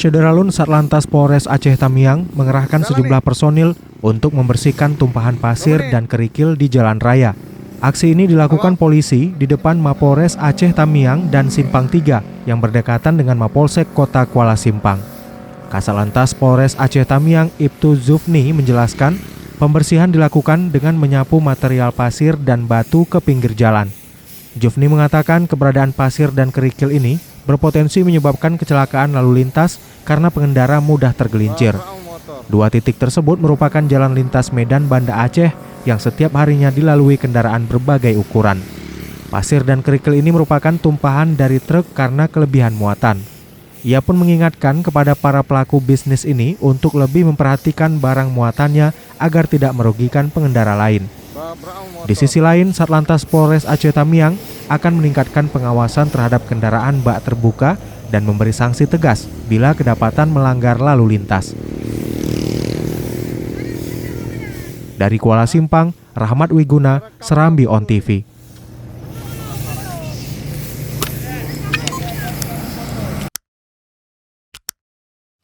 Syederalun Satlantas Polres Aceh Tamiang mengerahkan sejumlah personil untuk membersihkan tumpahan pasir dan kerikil di jalan raya. Aksi ini dilakukan polisi di depan Mapolres Aceh Tamiang dan Simpang 3 yang berdekatan dengan Mapolsek Kota Kuala Simpang. Kasatlantas Polres Aceh Tamiang Ibtu Zufni menjelaskan, pembersihan dilakukan dengan menyapu material pasir dan batu ke pinggir jalan. Zufni mengatakan keberadaan pasir dan kerikil ini berpotensi menyebabkan kecelakaan lalu lintas karena pengendara mudah tergelincir. Dua titik tersebut merupakan jalan lintas Medan Banda Aceh yang setiap harinya dilalui kendaraan berbagai ukuran. Pasir dan kerikil ini merupakan tumpahan dari truk karena kelebihan muatan. Ia pun mengingatkan kepada para pelaku bisnis ini untuk lebih memperhatikan barang muatannya agar tidak merugikan pengendara lain. Di sisi lain, Satlantas Polres Aceh Tamiang akan meningkatkan pengawasan terhadap kendaraan bak terbuka dan memberi sanksi tegas bila kedapatan melanggar lalu lintas. Dari Kuala Simpang, Rahmat Wiguna, Serambi On TV.